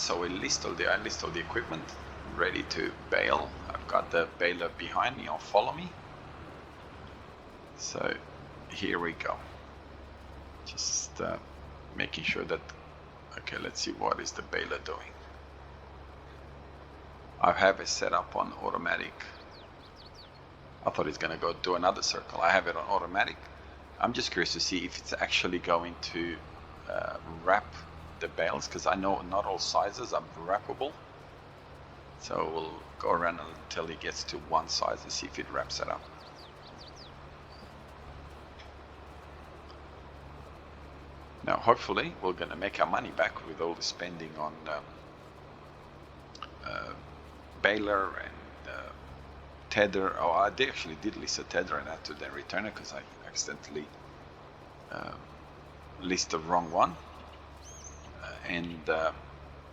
so I list all the equipment ready to bale. I've got the baler behind me, follow me. So here we go. Just making sure that, okay, let's see what is the baler doing. I have it set up on automatic. I thought it's gonna go do another circle. I have it on automatic. I'm just curious to see if it's actually going to wrap the bales, because I know not all sizes are wrappable. So we'll go around until it gets to one size and see if it wraps it up. Now hopefully we're gonna make our money back with all the spending on baler and tether. Oh, I actually did list a tether and had to then return it because I accidentally list the wrong one.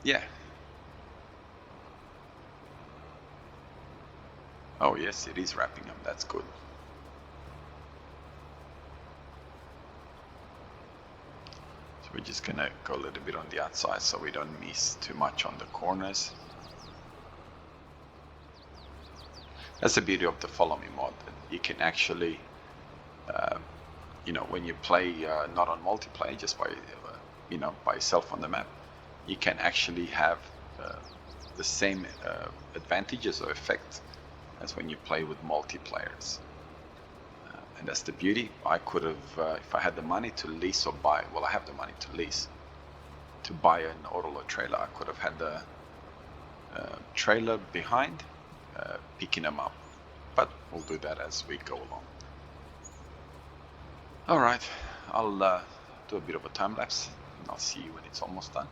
Yeah. Oh yes, it is wrapping them. That's good. So we're just gonna go a little bit on the outside so we don't miss too much on the corners. That's the beauty of the follow me mod. You can actually, when you play not on multiplayer, just by by yourself on the map, you can actually have the same advantages or effects as when you play with multiplayers. And that's the beauty. I could have, if I had the money to lease or buy, well, I have the money to lease, to buy an autoload trailer, I could have had the trailer behind, picking them up. But we'll do that as we go along. All right, I'll do a bit of a time lapse, and I'll see you when it's almost done.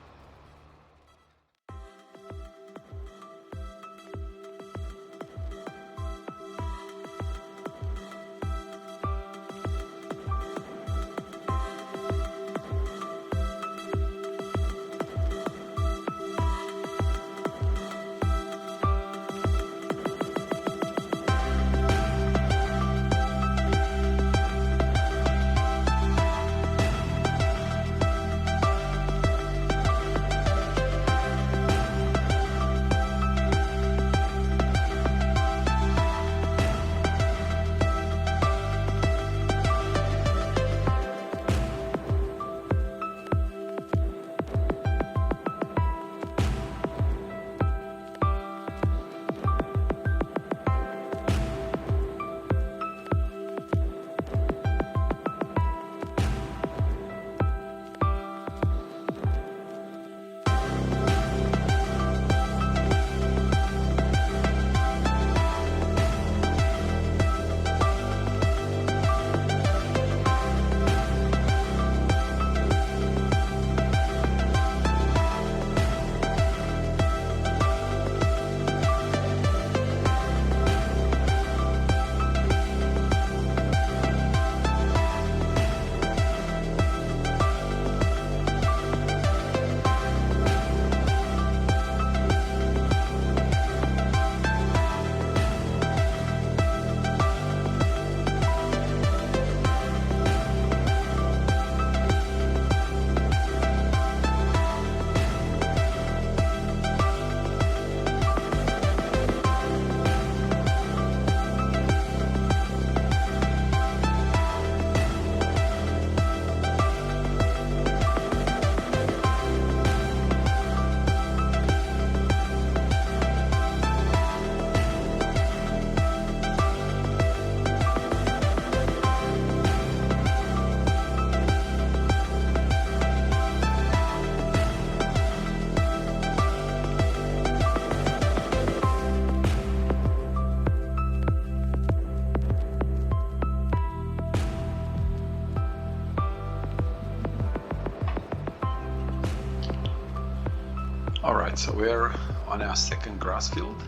Alright, so we're on our second grass field,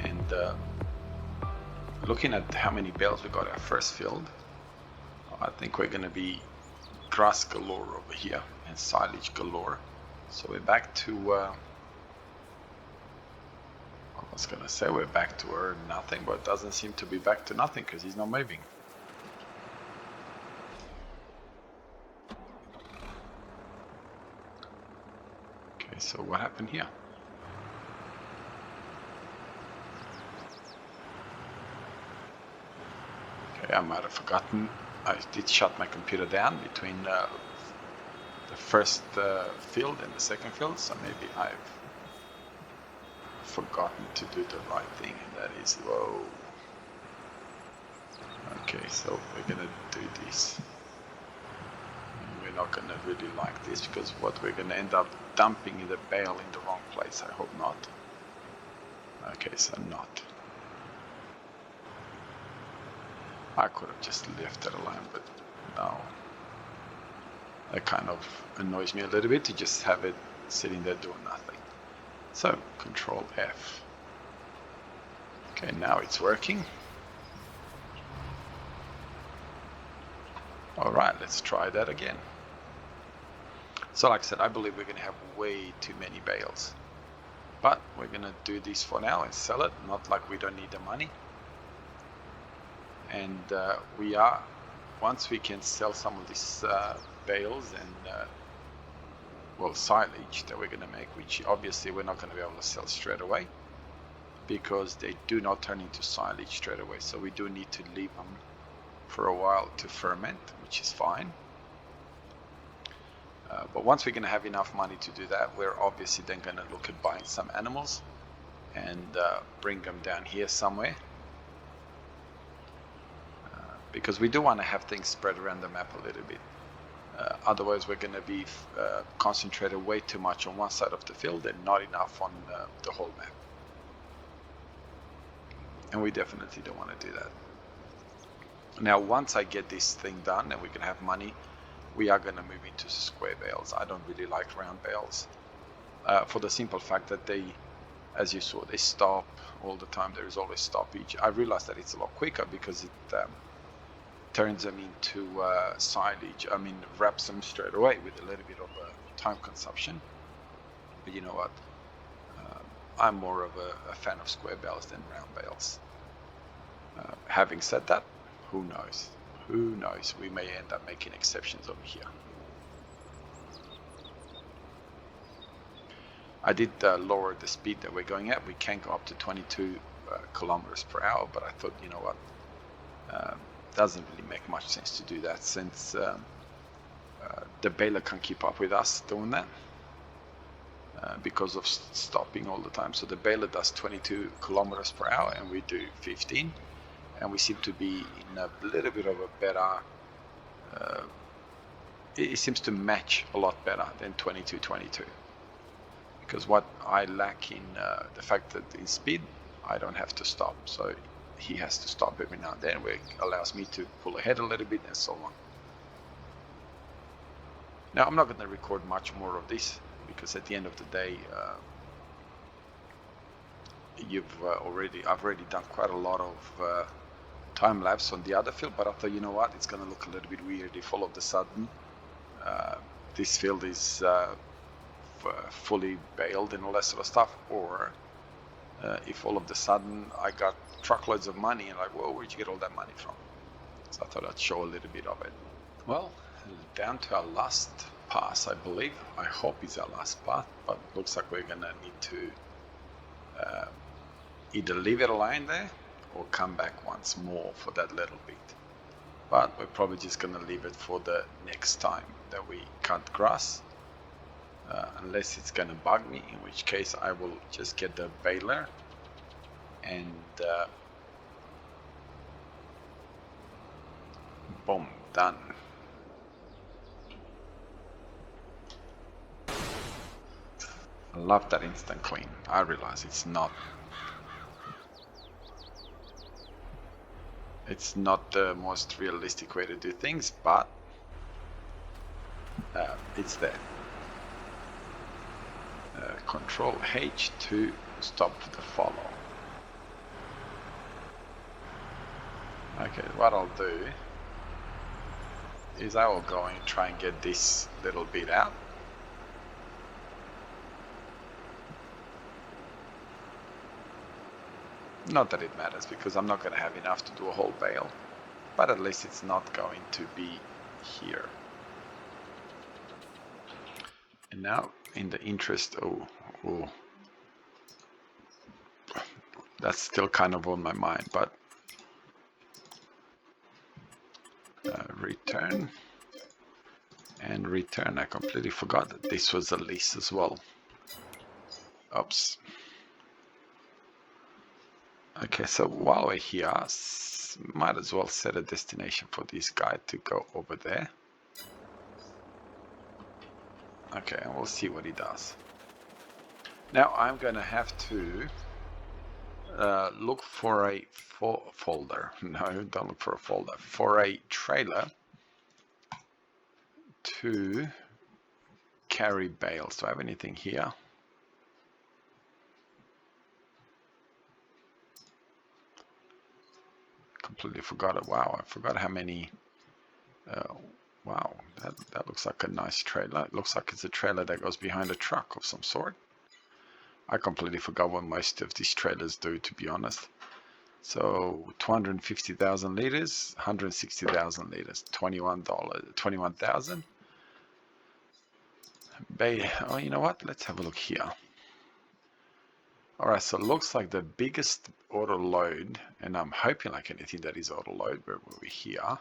and looking at how many bales we got our first field, I think we're going to be grass galore over here and silage galore. So we're back to, I was going to say we're back to nothing, but it doesn't seem to be back to nothing because he's not moving. Okay, so what happened here? Okay, I might have forgotten. I did shut my computer down between the first field and the second field, so maybe I've forgotten to do the right thing, and that is, whoa. Okay, so we're gonna do this. We're not gonna really like this, because what we're gonna end up dumping the bale in the wrong place. I hope not. Okay, so not. I could have just left it alone, but no. That kind of annoys me a little bit to just have it sitting there doing nothing. So, Control F. Okay, now it's working. Alright, let's try that again. So like I said, I believe we're going to have way too many bales. But we're going to do this for now and sell it, not like we don't need the money. And we are, once we can sell some of these bales and well, silage that we're going to make, which obviously we're not going to be able to sell straight away because they do not turn into silage straight away. So we do need to leave them for a while to ferment, which is fine. But once we're going to have enough money to do that, we're obviously then going to look at buying some animals and bring them down here somewhere. Because we do want to have things spread around the map a little bit. Otherwise, we're going to be concentrated way too much on one side of the field and not enough on the whole map. And we definitely don't want to do that. Now, once I get this thing done and we can have money, we are going to move into square bales. I don't really like round bales for the simple fact that they, as you saw, they stop all the time. There is always stoppage. I realized that it's a lot quicker because it turns them into silage. I mean, wraps them straight away with a little bit of time consumption. But you know what? I'm more of a fan of square bales than round bales. Having said that, who knows? Who knows? We may end up making exceptions over here. I did lower the speed that we're going at. We can go up to 22 kilometers per hour, but I thought, you know what? Doesn't really make much sense to do that since the baler can't keep up with us doing that because of stopping all the time. So the baler does 22 kilometers per hour and we do 15. And we seem to be in a little bit of a better, it seems to match a lot better than 22. Because what I lack in the fact that in speed, I don't have to stop. So he has to stop every now and then, which allows me to pull ahead a little bit and so on. Now, I'm not going to record much more of this because at the end of the day, I've already done quite a lot of time lapse on the other field, but I thought, you know what, it's going to look a little bit weird if all of a sudden this field is fully baled and all that sort of stuff, or if all of a sudden I got truckloads of money and like, whoa, where'd you get all that money from? So I thought I'd show a little bit of it. Well, down to our last pass, I believe. I hope it's our last pass, but it looks like we're going to need to either leave it alone there or come back once more for that little bit. But we're probably just going to leave it for the next time that we cut grass, unless it's going to bug me, in which case I will just get the baler and boom, done. I love that instant clean. I realize it's not the most realistic way to do things, but it's there. Control H to stop the follow. Okay, what I'll do is I will go and try and get this little bit out. Not that it matters because I'm not going to have enough to do a whole bale, but at least it's not going to be here. And now in the interest, oh, that's still kind of on my mind, but return and return. I completely forgot that this was a lease as well. Oops. Okay, so while we're here, might as well set a destination for this guy to go over there. Okay, and we'll see what he does. Now I'm gonna have to look for a folder. No, don't look for a folder. For a trailer to carry bales. Do I have anything here? Completely forgot it. Wow, I forgot how many. Wow, that looks like a nice trailer. It looks like it's a trailer that goes behind a truck of some sort. I completely forgot what most of these trailers do, to be honest. So 250,000 liters, 160,000 liters, $21,000. Oh, you know what? Let's have a look here. All right, so it looks like the biggest auto load, and I'm hoping like anything that is auto load, where were we here?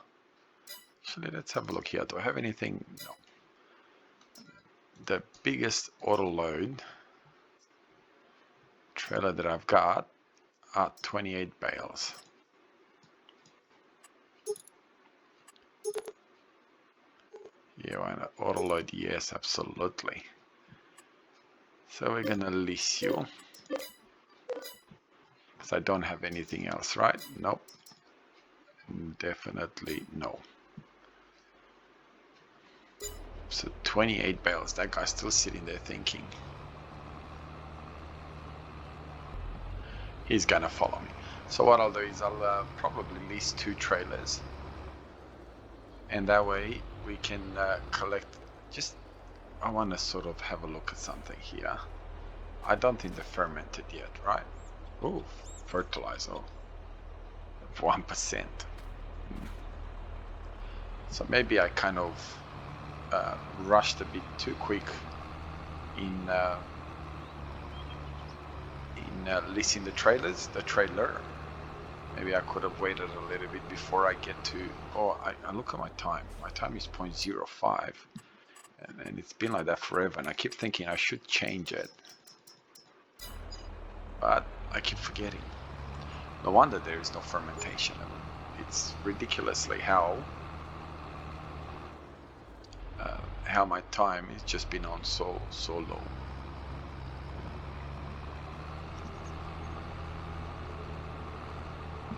Actually, let's have a look here. Do I have anything? No. The biggest auto load trailer that I've got are 28 bales. Yeah, why not? Auto load, yes, absolutely. So we're gonna lease you. Because I don't have anything else, right? Nope. Definitely no. So 28 bales. That guy's still sitting there thinking. He's gonna follow me. So what I'll do is I'll probably lease 2 trailers. And that way we can collect. I want to sort of have a look at something here. I don't think they're fermented yet, right? Oh, fertilizer. 1%. So maybe I kind of rushed a bit too quick in leasing the trailer. Maybe I could have waited a little bit before I get to. Oh, I look at my time. My time is 0.05, and it's been like that forever. And I keep thinking I should change it, but I keep forgetting. No wonder there is no fermentation. I mean, it's ridiculously how my time has just been on so low.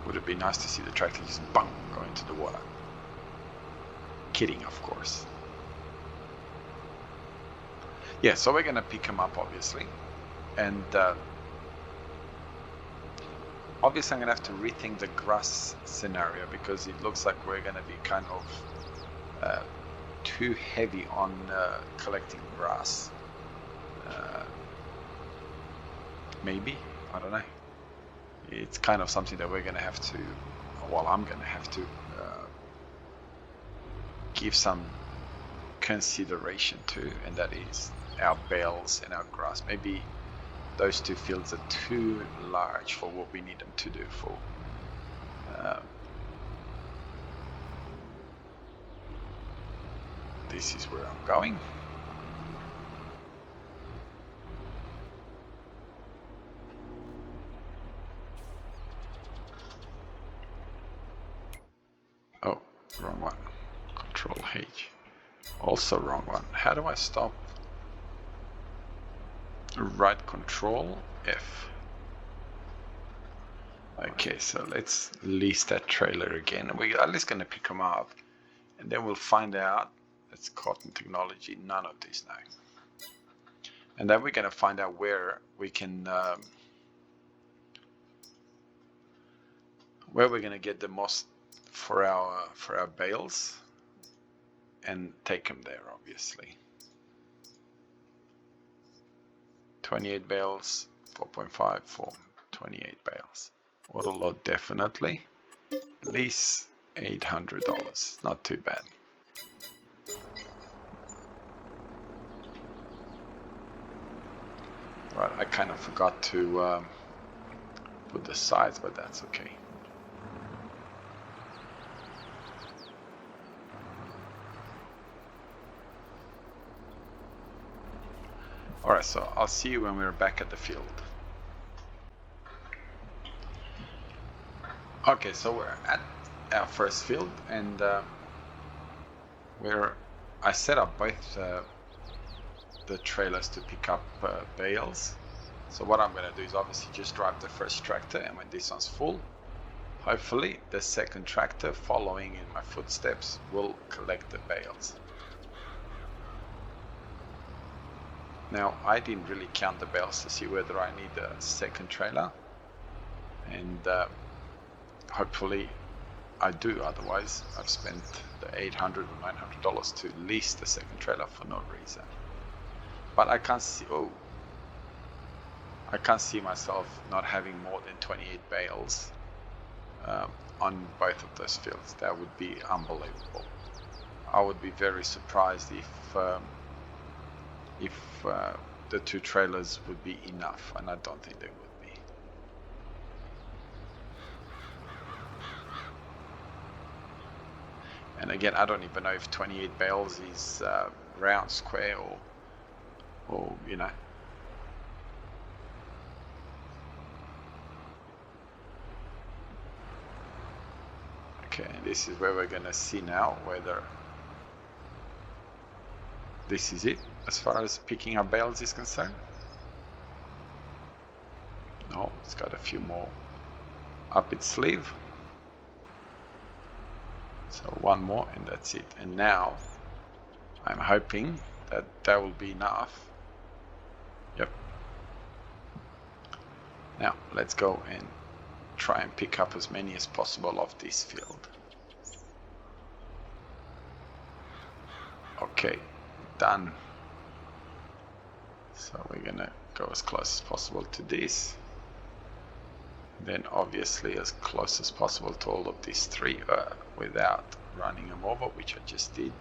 Would it be nice to see the tractor just bang go into the water? Kidding, of course. Yeah, so we're gonna pick him up, obviously, and obviously I'm gonna have to rethink the grass scenario because it looks like we're gonna be kind of too heavy on collecting grass. Maybe, I don't know. It's kind of something that we're gonna have to, well, I'm gonna have to give some consideration to, and that is our bales and our grass. Maybe those 2 fields are too large for what we need them to do for. This is where I'm going. Oh, wrong one. Control H. Also wrong one. How do I stop? Right Control F. Okay, so let's lease that trailer again. We're at least going to pick them up, and then we'll find out. It's cotton technology. None of this now. And then we're going to find out where we can, where we're going to get the most for our bales, and take them there, obviously. 28 bales, 4.5 for 28 bales. Auto load definitely. Lease $800. Not too bad. Right, I kind of forgot to put the sides, but that's okay. Alright, so I'll see you when we're back at the field. Okay, so we're at our first field, and I set up both the trailers to pick up bales. So what I'm going to do is obviously just drive the first tractor, and when this one's full, hopefully the second tractor following in my footsteps will collect the bales. Now, I didn't really count the bales to see whether I need a second trailer, and hopefully I do, otherwise I've spent the $800 or $900 to lease the second trailer for no reason. But I can't see myself not having more than 28 bales on both of those fields. That would be unbelievable. I would be very surprised if the two trailers would be enough, and I don't think they would be. And again, I don't even know if 28 bales is round, square, or you know. Okay, this is where we're gonna see now whether this is it as far as picking up bales is concerned. No, it's got a few more up its sleeve. So one more and that's it. And now I'm hoping that that will be enough. Yep. Now let's go and try and pick up as many as possible of this field. Okay, done. So we're gonna go as close as possible to this. Then obviously as close as possible to all of these three without running them over, which I just did.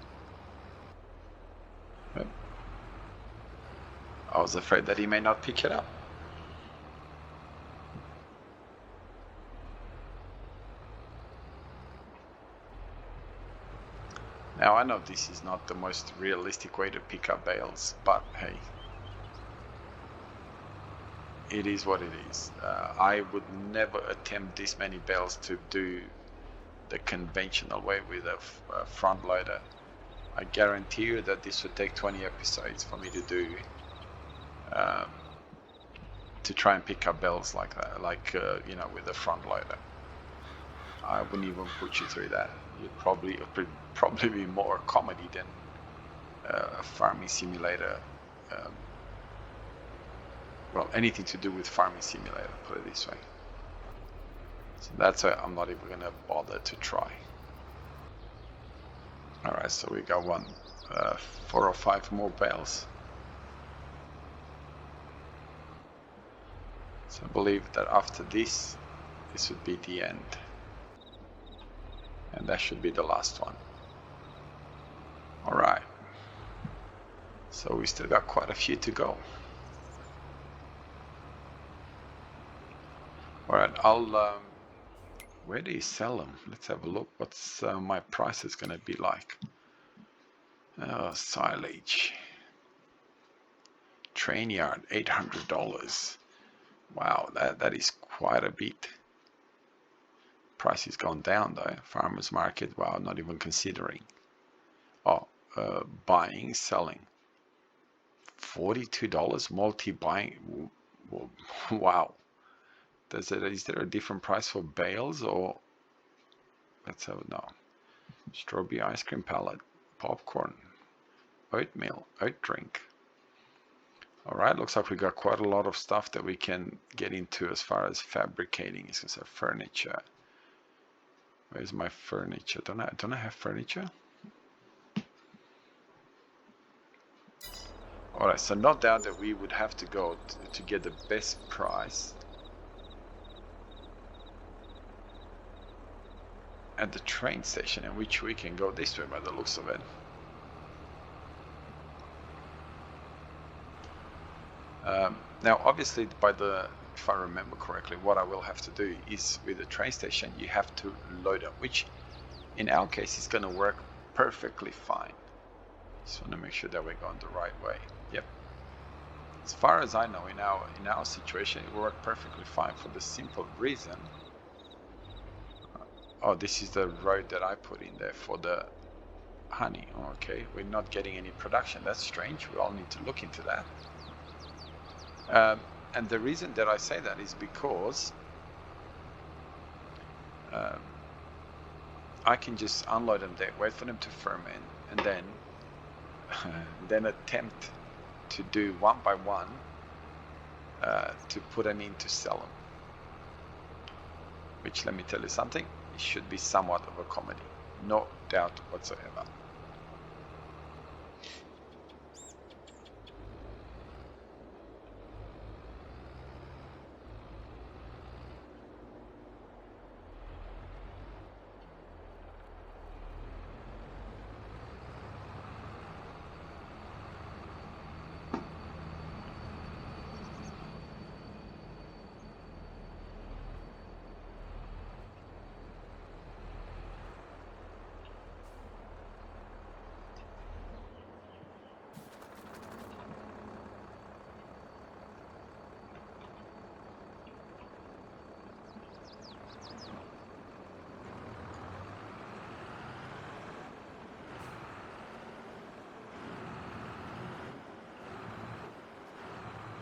Yep. I was afraid that he may not pick it up. Now I know this is not the most realistic way to pick up bales, but hey, it is what it is. I would never attempt this many bales to do the conventional way with a front loader. I guarantee you that this would take 20 episodes for me to do, to try and pick up bales like that, you know, with a front loader. I wouldn't even put you through that. It'd probably be more comedy than a farming simulator. Well, anything to do with farming simulator, put it this way. So that's why I'm not even gonna bother to try. Alright, so we got 4 or 5 more bales. So I believe that after this would be the end. And that should be the last one. Alright. So we still got quite a few to go. Alright, where do you sell them? Let's have a look. What's my price is going to be like? Silage. Train yard, $800. Wow, that is quite a bit. Price has gone down though. Farmers market, wow, not even considering. Oh, buying, selling. $42, multi-buying. Wow. Is there a different price for bales, or let's have no. Strawberry ice cream pallet, popcorn, oatmeal, oat drink. Alright, looks like we got quite a lot of stuff that we can get into as far as fabricating is concerned. Furniture. Where's my furniture? Don't I have furniture? Alright, so no doubt that we would have to go to get the best price at the train station, in which we can go this way by the looks of it. Now, obviously, if I remember correctly, what I will have to do is with the train station, you have to load up, which in our case is going to work perfectly fine. Just want to make sure that we're going the right way. Yep. As far as I know, in our situation, it worked perfectly fine for the simple reason. Oh, this is the road that I put in there for the honey. Okay, we're not getting any production. That's strange. We all need to look into that. And the reason that I say that is because I can just unload them there, wait for them to ferment, and then attempt to do one by one to put them in to sell them. Which, let me tell you something, it should be somewhat of a comedy, no doubt whatsoever.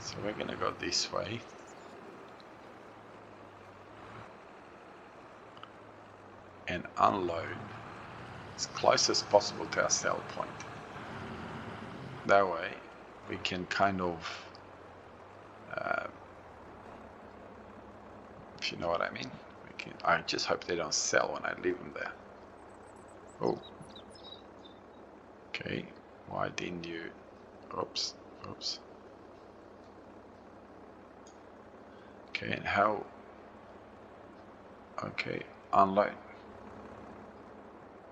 So we're going to go this way. And unload as close as possible to our sell point. That way we can kind of, if you know what I mean, I just hope they don't sell when I leave them there. Oh, okay, why didn't you, oops. Okay, and how, okay, unload.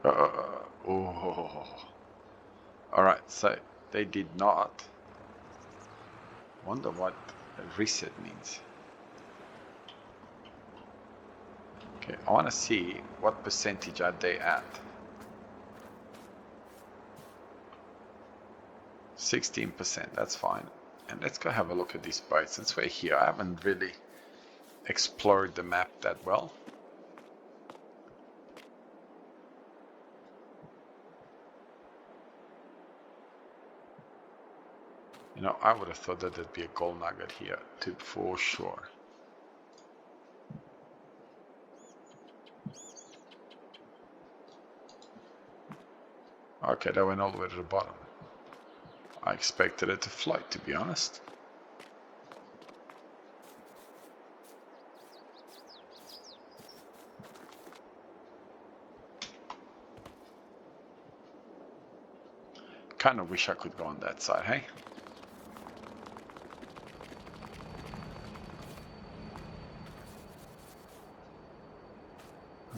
Oh, all right, so they did not. Wonder what a reset means. Okay, I want to see what percentage are they at. 16%, that's fine. And let's go have a look at this boat. Since we're here, I haven't really explored the map that well. You know, I would have thought that there'd be a gold nugget here, for sure. Okay, that went all the way to the bottom. I expected it to float, to be honest. Kind of wish I could go on that side, hey?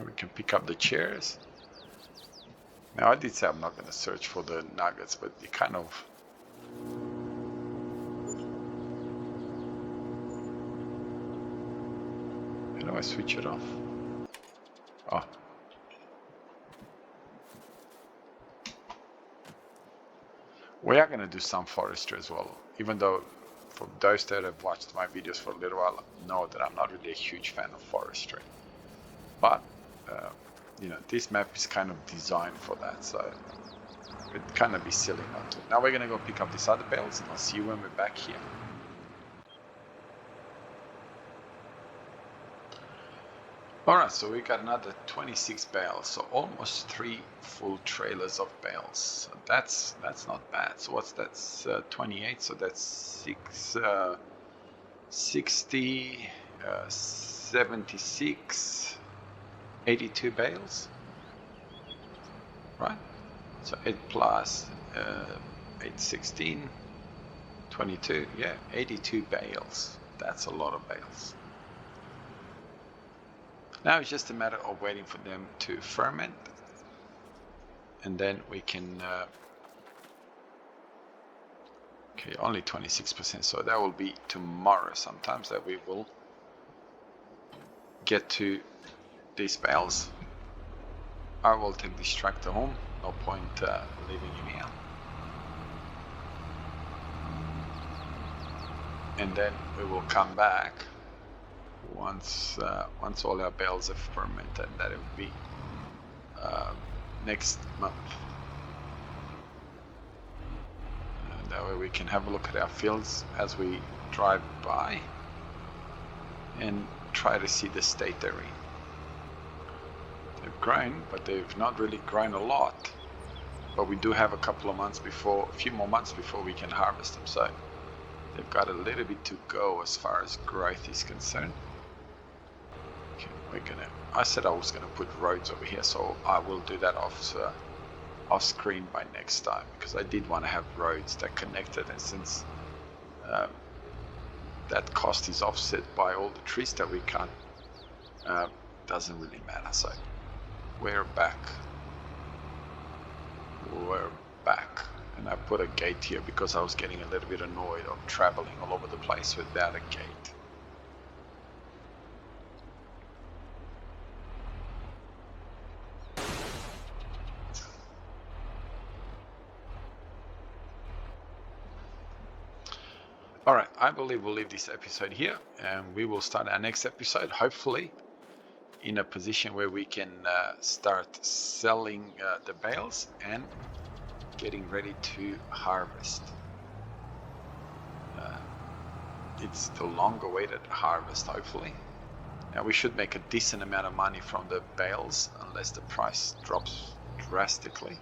We can pick up the chairs. Now, I did say I'm not going to search for the nuggets, but you kind of... How do I switch it off? Oh. We are going to do some forestry as well, even though for those that have watched my videos for a little while know that I'm not really a huge fan of forestry. But, you know, this map is kind of designed for that, so it'd kind of be silly not to. Now we're going to go pick up these other bales, and I'll see you when we're back here. Alright, so we got another 26 bales, so almost 3 full trailers of bales. So that's not bad. So what's that? 28, so that's 60, 76, 82 bales, right? So 8 plus 8, 16, 22, yeah, 82 bales. That's a lot of bales. Now it's just a matter of waiting for them to ferment, and then we can Okay, only 26%, so that will be tomorrow sometimes that we will get to these bales. I will take this tractor home, no point leaving him here. And then we will come back once all our bales are fermented. That will be next month. And that way we can have a look at our fields as we drive by and try to see the state they're in. They've grown, but they've not really grown a lot. But we do have a few more months before we can harvest them. So they've got a little bit to go as far as growth is concerned. Okay, I said I was gonna put roads over here, so I will do that off screen by next time, because I did want to have roads that connected, and since that cost is offset by all the trees that we cut, doesn't really matter. So we're back, and I put a gate here because I was getting a little bit annoyed of traveling all over the place without a gate. Alright, I believe we'll leave this episode here, and we will start our next episode, hopefully in a position where we can start selling the bales and getting ready to harvest. It's the long-awaited harvest, hopefully. Now we should make a decent amount of money from the bales, unless the price drops drastically,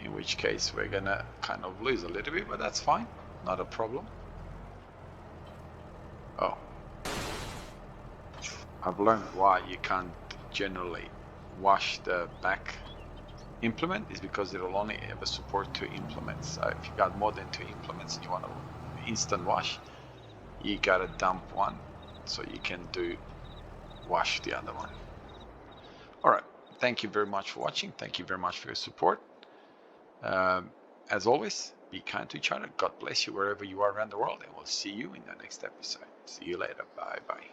in which case we're gonna kind of lose a little bit, but that's fine, not a problem. Oh, I've learned why you can't generally wash the back implement, is because it'll only ever support 2 implements. So if you got more than 2 implements and you want to instant wash, you gotta dump one so you can wash the other one. Alright, thank you very much for watching. Thank you very much for your support. As always, be kind to each other. God bless you wherever you are around the world, and we'll see you in the next episode. See you later. Bye bye.